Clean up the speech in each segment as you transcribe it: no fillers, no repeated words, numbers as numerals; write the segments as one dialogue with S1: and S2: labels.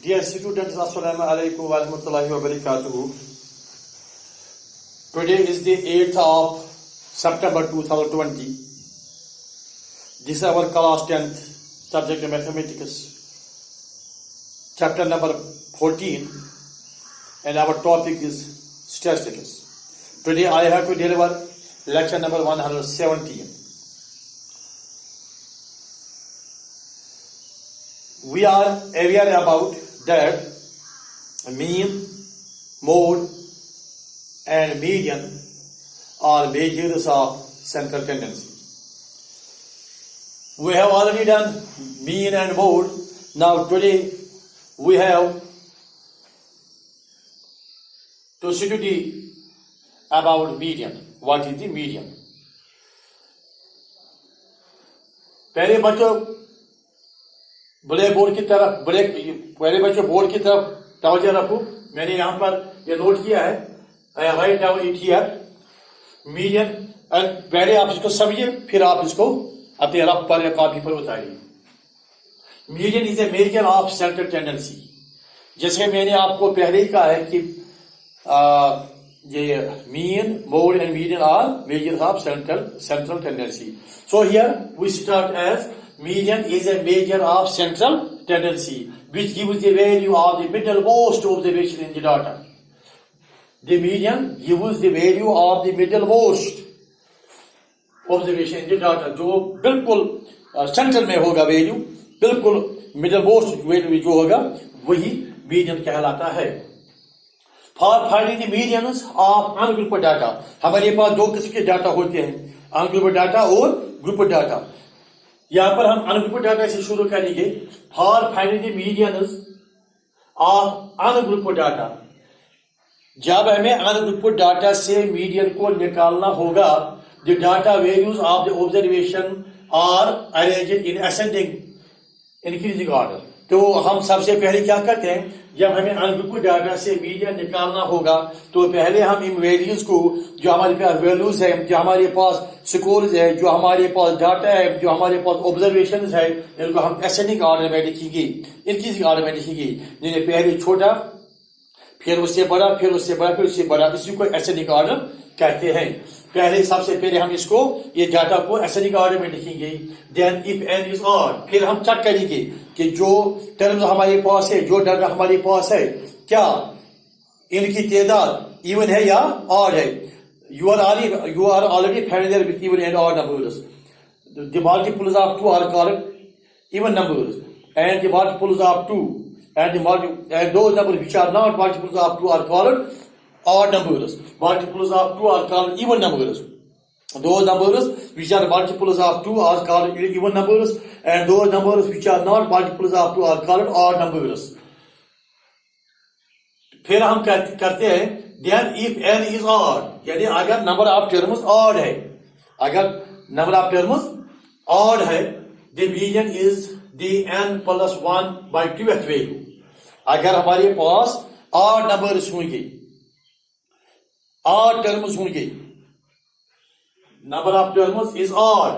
S1: Dear students, Assalamu alaikum wa rahmatullahi wa barakatuhu. Today is the 8th of September 2020. This is our class 10th subject of mathematics, chapter number 14, and our topic is statistics. Today I have to deliver lecture number 117. We are aware about that mean, mode, and median are measures of central tendency. We have already done mean and mode. Now today we have to study about median. What is the median? पहले बच्चों black board की तरफ पहले बच्चों board की तरफ तवज्जो रखो। मैंने यहाँ पर ये नोट किया है, write down it here median. पहले आप इसको समझिए, फिर आप इसको अपने रफ पर या कॉपी पर उतारिए। Median is a measure of central tendency. जैसे मैंने आपको पहले ही कहा है कि ये mean, mode and median are measures of central tendency. So here we start as median is a measure of central tendency which gives the value of the middlemost observation in the data. The median gives the value of the middlemost observation in the data, जो बिल्कुल centre में होगा value, बिल्कुल मिडलमोस्ट value जो होगा वही median कहलाता है। For finding the medians of ungrouped data, हमारे पास दो किस्म के डाटा होते हैं, अनग्रुप्ड डाटा और ग्रुप्ड डाटा। यहां पर हम अनग्रुप्ड डाटा से शुरू करेंगे। For finding the medians of ungrouped data, जब हमें अनग्रुप्ड डाटा से मीडियन को निकालना होगा, the data values of the observation are arranged in ascending increasing order. तो हम सबसे पहले क्या करते हैं, जब हमें अनग्रुप्ड डाटा से मीडियन निकालना होगा तो पहले हम इन वैल्यूज को, जो हमारे पास वैल्यूज है, जो हमारे पास स्कोर्स है, जो हमारे पास डाटा है, जो हमारे पास ऑब्जर्वेशन है, इनको हम असेंडिंग ऑर्डर में लिखेंगे, इंक्रीजिंग ऑर्डर में लिखेंगे। जिन्हें पहले छोटा, फिर उससे बड़ा, फिर उससे बड़ा, फिर उससे बड़ा, इसी को असेंडिंग ऑर्डर कहते हैं। पहले सबसे पहले हम इसको, ये डाटा को असेंडिंग ऑर्डर में लिखेंगे। Then if n is odd, फिर हम चेक करेंगे कि जो टर्म्स हमारे पास है, जो डाटा हमारे पास है, क्या इनकी तादाद इवन है या ऑड है। You are already familiar with even and odd numbers. The multiples of 2 are called even numbers, and the multiples of 2 and those numbers which are not multiples of 2 are called odd numbers. Multiples of 2 are called even numbers. Those numbers which are multiples of 2 are called even numbers, and those numbers which are not multiples of 2 are called odd numbers. फिर हम करते हैं then if n is odd, यानी अगर number of terms odd है, अगर number of terms odd है, the median is the n plus 1 by 2th value. अगर हमारे पास ऑड नंबर्स होंगे, ऑड टर्म्स होंगे, number of terms is odd,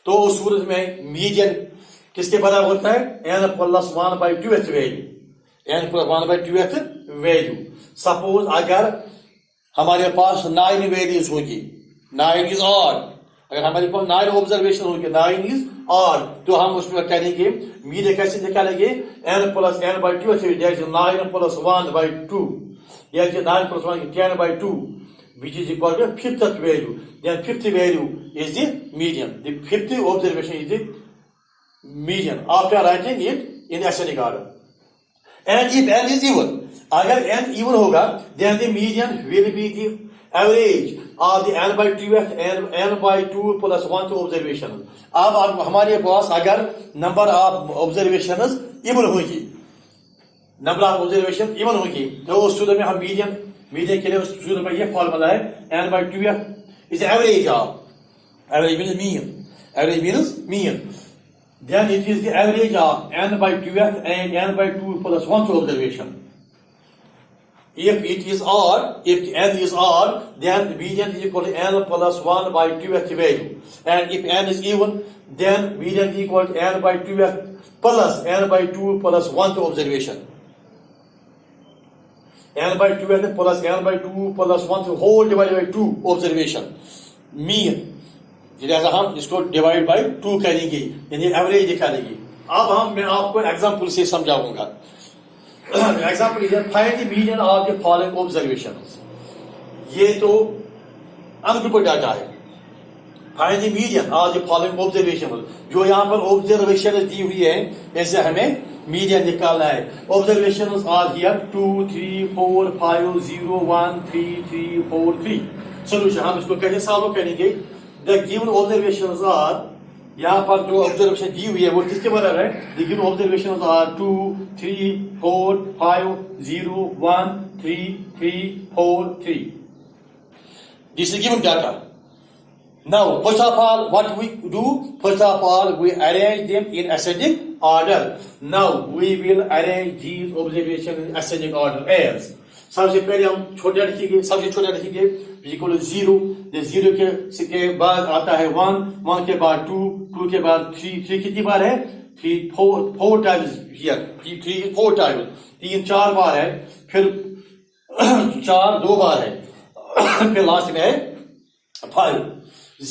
S1: तो उस सूरत में मीडियन किसके बराबर होता है, n plus 1 by 2th value, n plus 1 by 2th value. Suppose अगर हमारे पास 9 वैल्यूज होगी, 9 इज ऑड, अगर हमारे पास 9 ऑब्जर्वेशन होंगे, 9 इज ऑड, तो हम उसमें करेंगे मीडियन कैसे निकालेंगे, n plus n by 2, जैसे 9 plus 1 by 2, या 9 plus 1 10 by 2, which is equal to 5th value. Then 5th value is the median. The 5th observation is the median after writing it in ascending order. And if n is even, अगर n even होगा, then the median will be the average of the n by 2th and n by 2 plus 1 observation. अब हमारे पास अगर number of observation even होगी, number of observation even होगी, तो उस सूरत में हम मीडियन के लिए उस सूरत में ये फॉर्मूला है, n by 2th is average of, average means mean, average means mean, then it is the average of n by 2th and n by 2 plus 1 observation. If it is odd, if n is odd, then the median is equal to n plus 1 by 2th value. And if n is even, then median is equal to n by 2th plus n by 2 plus 1th observation. N by 2th plus n by 2 plus 1th whole divided by 2 observation. Mean. जैसा हम इसको divide by 2 करेंगे, यानी average निकालेंगे. अब मैं आपको example से समझाऊंगा. Example is find the median of the following observations. ये तो अनग्रुप्ड डाटा है. Find the median of the following observation. जो यहाँ पर ऑब्जर्वेशन दी हुई है, ऐसे हमें मीडियन निकालना है. Observations are here 2 3 4 5 0 1 3 3 4 3. सोल्यूशन हम इसको कैसे सॉल्व करेंगे. The given observations are, यहाँ पर जो ऑब्जर्वेशन दी हुई है वो किसके बराबर है. The given observations are 2 3 4 5 0 1 3 3 4 3. This is given data. Now, first of all, what we do? First of all, we arrange them in ascending order. Now, we will arrange these observations in ascending order as. सबसे पहले हम छोटा लिखेंगे, सबसे छोटा लिखेंगे equal 0. Zero के बाद आता है 1, 1 के बाद 2, 2 के बाद 3, 3 कितनी बार है 3 4 टाइम्स हियर, 3 4 टाइम्स, 3 4 बार है, फिर 4 2 बार है, फिर लास्ट में है 5.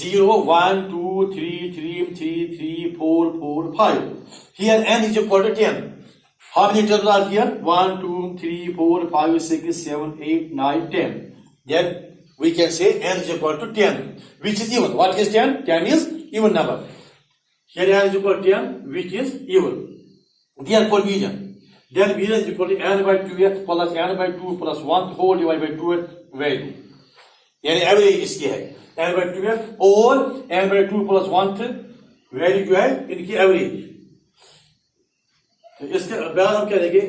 S1: 0 1 2 3 3 3 3 4 4 5. Here n is equal to 10. How many terms are here? 1 2 3 4 5 6 7 8 9 10. Then we can say n is equal to 10, which is even. What is 10? 10 is even number. Here n is equal to 10, which is even. Therefore median. Then median is equal to n by 2th plus n by 2 plus 1 whole divided by 2th value. यानी average इसकी है n by 2th और n by 2 plus 1th value जो है इनकी average. तो इसके बाद हम क्या देंगे,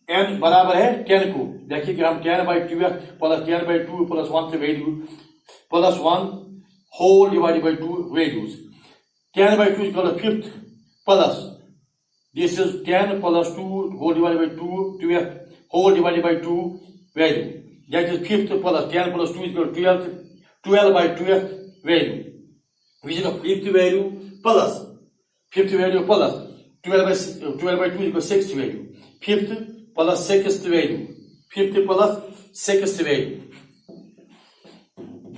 S1: n बराबर है 10 को. देखिए कि हम 10 by 2th plus 10 by 2 plus 1th value plus 1 whole divided by 2 values. 10 by 2 is equal to 5th plus this is 10 plus 2 whole divided by 2 12th whole divided by 2 value. That is 5th plus 10 plus 2 is equal to 12 by 12th value, which is the 5th value plus 5th value plus 12 by 2 is equal to 6th value. 5th plus 6th value. 5th plus 6th value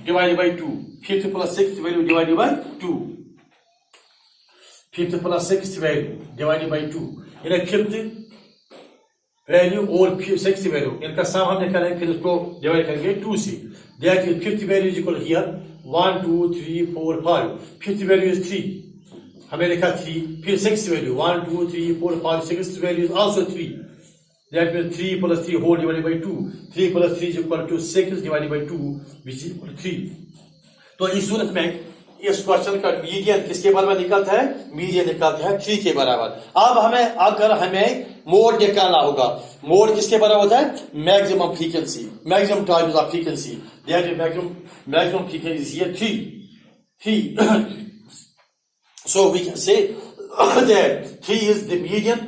S1: divided by 2. 5th plus 6th value divided by 2. 5th plus 6th value divided by 2. In a 5th value और 6th value इनका सम हम निकालेंगे, फिर इसको divide करेंगे 2 से. That is 5th value is equal to here 1 2 3 4 5. 5th value is 3. हमें लिखा 3. फिर 6th value 1 2 3 4 5. 6th value is also 3. That means 3 plus 3 whole divided by 2. 3 plus 3 is equal to 6 divided by 2, which is equal to 3. तो इस सूरत में इस question का median किसके बराबर निकलता है? मीडियन निकलता है 3 के बराबर. अब हमें मोड निकालना होगा. मोड किसके बराबर होता है? Maximum frequency, maximum times of frequency. That is maximum frequency है 3. So we can say that 3 is the median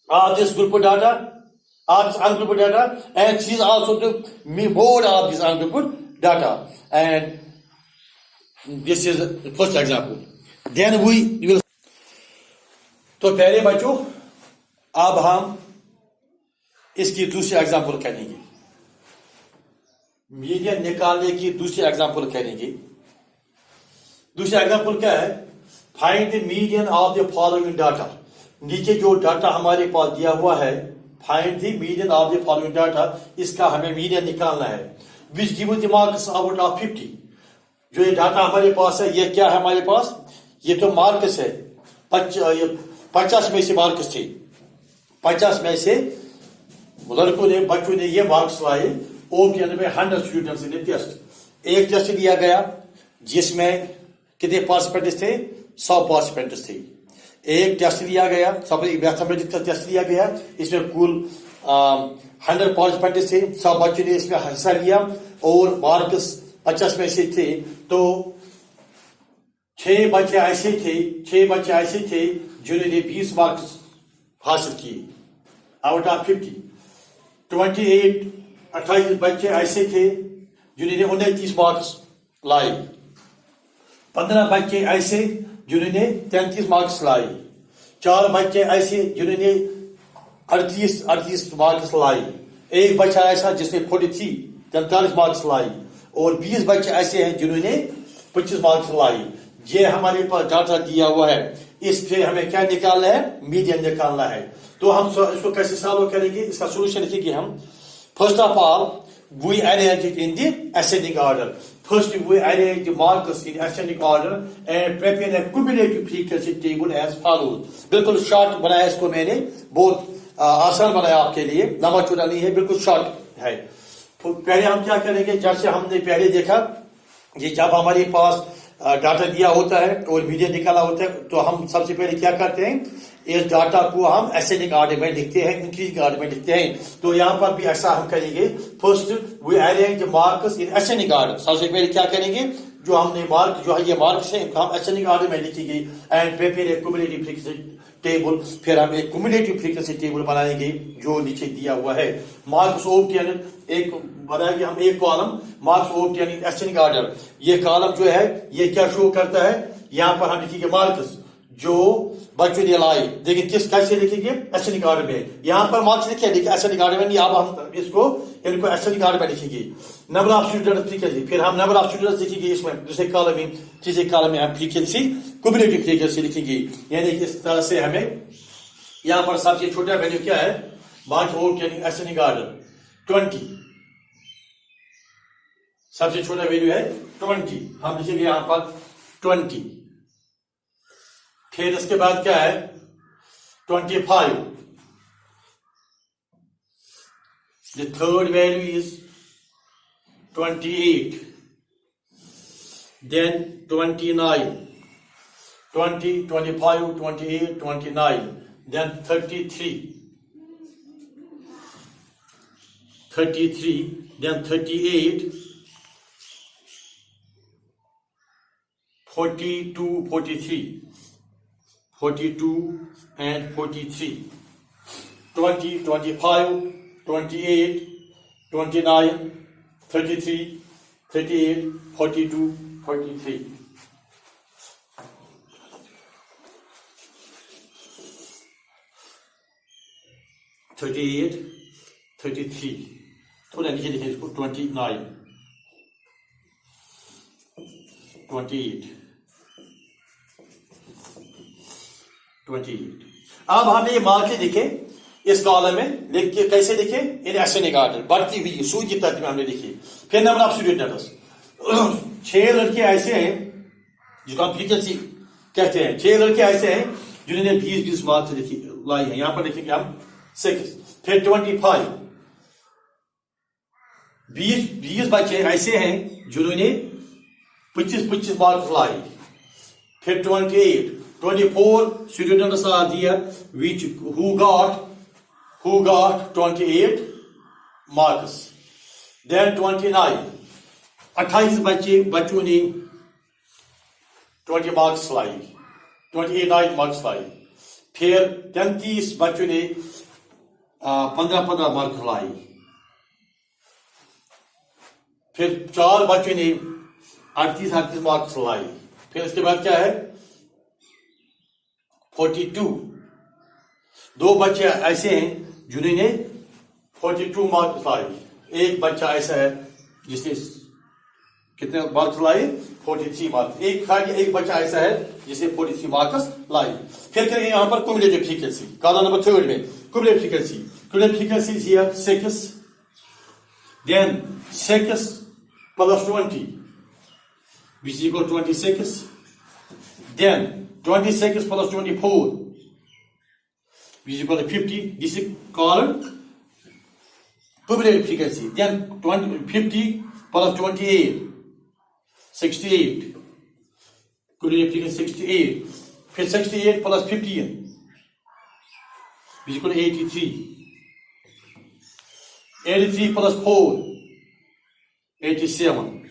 S1: of this group of data, of this ungrouped data, and 3 is also the mode of this ungrouped data. And this is the first example. Then we will. तो पहले बच्चों अब हम इसकी दूसरी example करेंगे. Median निकालने की दूसरी एग्जाम्पल करेंगे. दूसरी एग्जाम्पल क्या है? Find the median of the following data. नीचे जो डाटा हमारे पास दिया हुआ है, find the median of the following data, इसका हमें मीडियन निकालना है. Which give the marks out of 50. जो ये डाटा हमारे पास है, ये क्या है हमारे पास? ये तो मार्क्स है. 50 में से मार्क्स थे. 50 में से लड़कों ने, बच्चों ने ये मार्क्स लाए. ओ के अंदर में 100 स्टूडेंट्स ने टेस्ट. एक टेस्ट लिया गया जिसमें कितने पार्टिसिपेंट्स थे? 100 पार्टिसिपेंट्स थे. एक टेस्ट लिया गया, मैथमेटिक्स का टेस्ट लिया गया, इसमें कुल 100 पार्टिसिपेंट्स थे. 100 बच्चों ने इसमें हिस्सा लिया और मार्क्स 50 में से थे. तो 6 बच्चे ऐसे थे जिन्होंने 20 मार्क्स हासिल किए आउट ऑफ 50. 28 28 बच्चे ऐसे थे जिन्होंने 29 मार्क्स लाए। 15 बच्चे ऐसे जिन्होंने 33 मार्क्स लाए। 4 बच्चे ऐसे जिन्होंने 38 मार्क्स लाए। एक बच्चा ऐसा जिसने 43 मार्क्स लाई। और 20 बच्चे ऐसे हैं जिन्होंने 25 मार्क्स लाई। ये हमारे पास डाटा दिया हुआ है। इससे हमें क्या निकालना है? मीडियन निकालना है। तो हम इसको कैसे सॉल्व करेंगे? इसका सोल्यूशन लिखेंगे हम। First of all we arrange it in the ascending order. First we arrange the markers in ascending order and prepare a cumulative frequency table as follows. बिल्कुल शॉर्ट बनाया इसको मैंने, बहुत आसान बनाया आपके लिए, लंबा चौड़ा नहीं है, बिल्कुल शॉर्ट है। तो पहले हम क्या करेंगे? जैसे हमने पहले देखा, ये जब हमारे पास डाटा दिया होता है और मीडियन निकाला होता है, तो हम सबसे पहले क्या करते हैं? इस डाटा को हम असेंडिंग ऑर्डर में लिखते हैं, इंक्रीजिंग ऑर्डर में लिखते हैं। तो यहाँ पर भी ऐसा हम करेंगे। First we arrange marks in ascending order. सबसे पहले क्या करेंगे? जो हमने मार्क, जो है ये मार्क्स है, इनको हम असेंडिंग ऑर्डर में लिखेंगे and prepare a cumulative frequency table. फिर हम एक क्युमुलेटिव फ्रीक्वेंसी टेबल बनाएंगे जो नीचे दिया हुआ है। मार्क्स ऑब्टेन, एक बनाएंगे हम एक कॉलम, मार्क्स ऑब्टेन इन असेंडिंग ऑर्डर। ये कॉलम जो है ये क्या शो करता है? यहाँ पर हम लिखेंगे मार्क्स जो बच्चों ने लाए। देखिए किस कैसे लिखेंगे? असेंडिंग ऑर्डर में। यहाँ पर मार्क्स लिखे, लेकिन असेंडिंग ऑर्डर में नहीं। अब हम इनको असेंडिंग ऑर्डर में लिखेंगे। नंबर ऑफ स्टूडेंट्स फ्रीक्वेंसी, फिर हम नंबर ऑफ स्टूडेंट्स लिखेंगे इसमें दूसरे कॉलम में। तीसरे कॉलम में हम फ्रीक्वेंसी, क्युमुलेटिव फ्रीक्वेंसी लिखेंगे। यानी कि इस तरह से हमें यहाँ पर सबसे छोटा वैल्यू क्या है? Marks obtain ascending order 20। सबसे छोटा वैल्यू है 20। हम लिखेंगे यहाँ पर 20। फिर इसके बाद क्या है? 25। The third value is 28. Then 29. 20, 25, 28, 29. Then 33. 33. Then 38. 42, 43. 42 and 43. 20, 25, 28, 29, 33, 38, 42, 43. थोड़ा नीचे लिखें इसको। 29, 28, 28। अब हमने ये मार्क्स लिखे इस कॉलम में, लिख के कैसे लिखे? इन असेंडिंग ऑर्डर, बढ़ती हुई सूची तरतीब में हमने लिखी। फिर नंबर ऑफ स्टूडेंट्स, 6 लड़के ऐसे हैं जिसको हम फ्रीक्वेंसी कहते हैं। 6 लड़के ऐसे हैं जिन्होंने 20 मार्क्स लाई है। यहां पर लिखेंगे हम 6। फिर 25, 20 बच्चे ऐसे हैं जिन्होंने 25 मार्क्स लाई। फिर 24 students are there who got 28 marks. Then 29, 28 बच्चों ने 20 मार्क्स लाई, 29 मार्क्स लाई। फिर 33 बच्चों ने 15 मार्क्स लाई। फिर 4 बच्चों ने 38 मार्क्स लाई। फिर इसके बाद क्या है? 42, 2 बच्चे ऐसे हैं जिन्होंने 42 मार्क्स लाए। एक बच्चा ऐसा है जिसने कितने मार्क्स लाए? 43 मार्क्स। एक बच्चा ऐसा है जिसने 43 मार्क्स लाए। फिर करेंगे यहाँ पर क्युमुलेटिव फ्रीक्वेंसी, कॉलम नंबर 3 में। Cumulative frequency is here 6, then 6 plus 20 which is equal to 26, then 26 plus 24 which is equal to 50. This is called cumulative frequency. Then 50 plus 28, 68. Cumulative frequency 68. Then 68 plus 15 which is equal to 83. 83 plus 4, 87.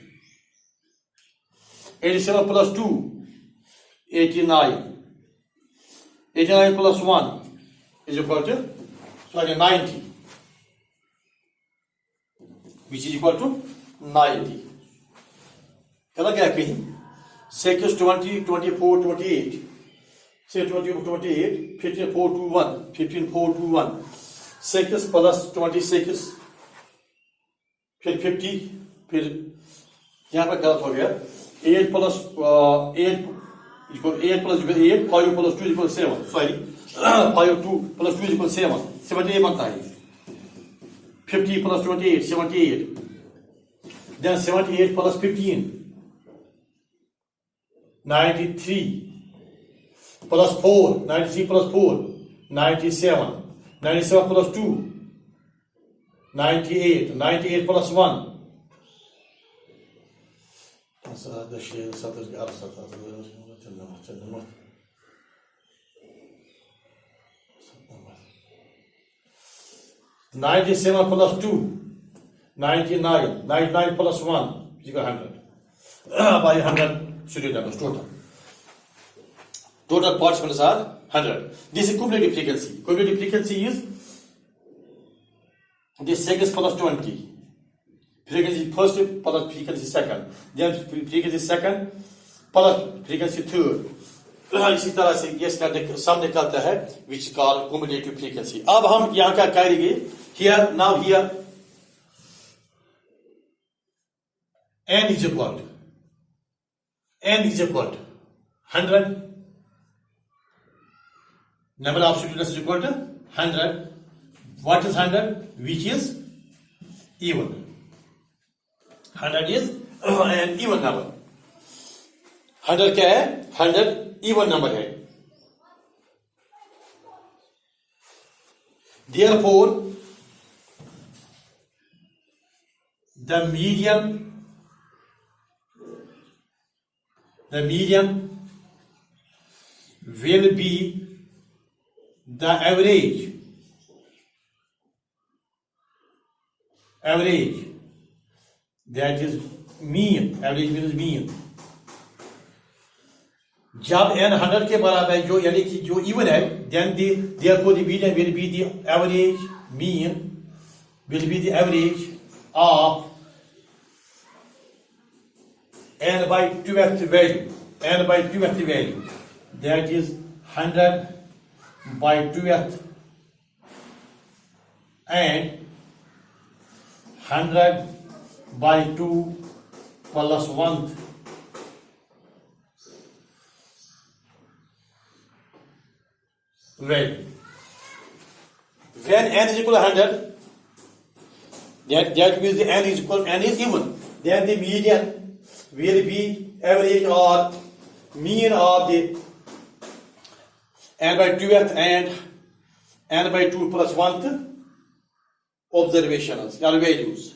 S1: 87 plus 2, 89. 89 plus 1 is equal to 90. which is equal to 90. चला गया कहीं 6, 20, 24, 28. 6, 20, 28, 15, 4, 2, 1. 15, 4, 2, 1. 6 plus 26, फिर 50, फिर यहाँ पर गलत हो गया. 8 plus 8 equal 8 plus 8, 5 plus 2 equals 7. Sorry, 5 2 plus 2 equals 7. 78 बनता है. 50 plus 28, 78. Then 78 plus 15, 93. Plus 4, 93 plus 4, 97. 97 plus 2, 98. 98 plus 1. هذا الشيء سطر 97 plus 2, 99. 99 plus 1 is equal to 100. By 100 student numbers total. Total participants are 100. This is cumulative frequency. Cumulative frequency is this seconds plus 20. Frequency first plus frequency second. Then frequency second plus frequency third. इसी तरह से ये सम निकलता है which is called cumulative frequency. अब हम यहाँ क्या करेंगे? Here now here n is equal to 100. Number of students is equal to 100. What is 100? Which is even. 100 is an even number. 100 क्या है? 100 even number है. Therefore, the median will be the average. That is mean. Average means mean. जब n 100 के बराबर है, जो यानी कि जो even है, then therefore the median will be the average. Mean will be the average of n by 2th value. N by 2th value. That is 100 by 2th and 100 by 2 plus 1th. Value. When n is equal to 100, that means the n is even. Then the median will be average or mean of the n by 2th and n by 2 plus 1th observations or values.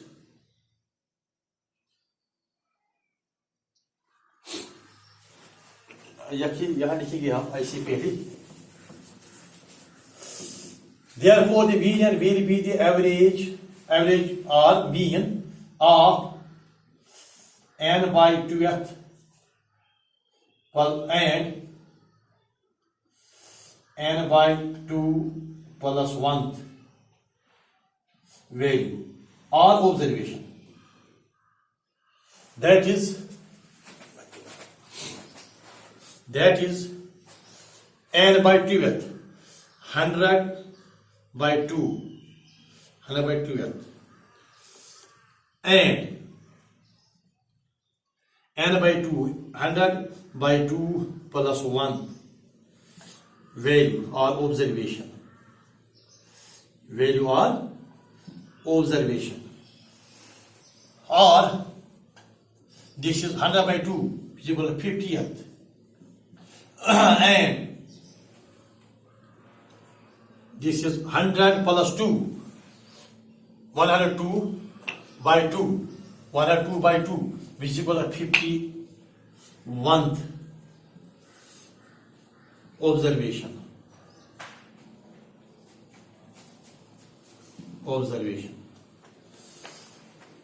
S1: यहाँ लिखिए हम ऐसे पहले. Therefore, the median will be the average or mean of n by 2th and n by 2 plus 1th value or observation. That is n by 2th, 100 by 2, 100 by 2th, and n by 2, 100 by 2 plus 1 value or observation. Value or observation. Or this is 100 by 2, which is equal to 50th. And this is 100 plus 2, 102 by 2, 102 by 2, which is equal to 51th observation.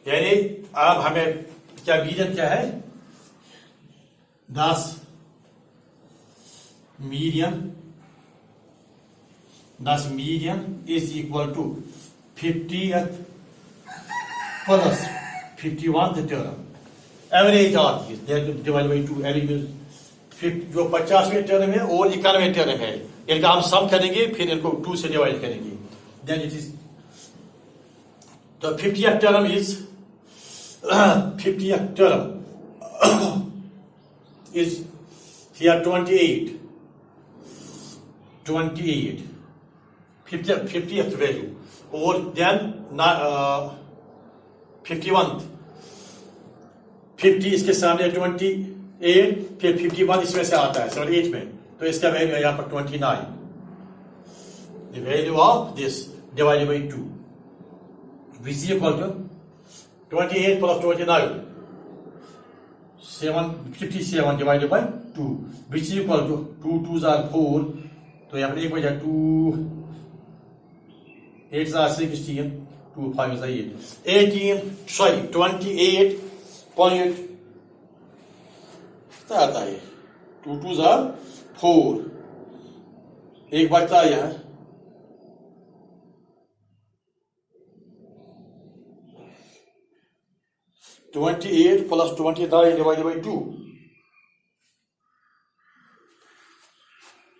S1: यानी अब हमें क्या median क्या है? 10 median is equal to 50th plus 51th term. Average of these, they are divided by 2. Average जो 50वें term है और 91वें term है, इनका हम सम करेंगे, फिर इनको 2 से डिवाइड करेंगे. Then it is the 50th term is 50th term is here 28. 50th value, or then 51th. 50 इसके सामने 28, फिर 51 इसमें से आता है 78 में, तो इसका वैल्यू है यहाँ पर 29. The value of this divided by 2, which is equal to 28 plus 29, 57 divided by 2, which is equal to 2 2s are 4, तो यहाँ पर एक बचा 2 8s are 16, 2 5s are 8, 28 point क्या आता है, 2 2s are 4, एक बचता है यहाँ 28 plus 29 divided by 2,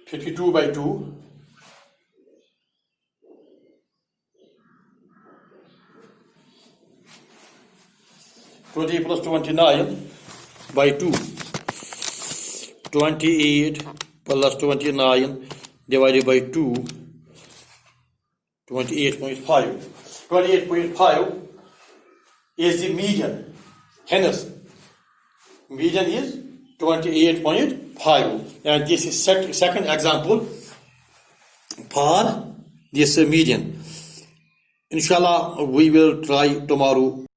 S1: 52 by 2, plus 29 by 2, 28 plus 29 divided by 2, 28.5. 28.5 is the median. Hence, median is 28.5. And this is second example for this median. Inshallah, we will try tomorrow.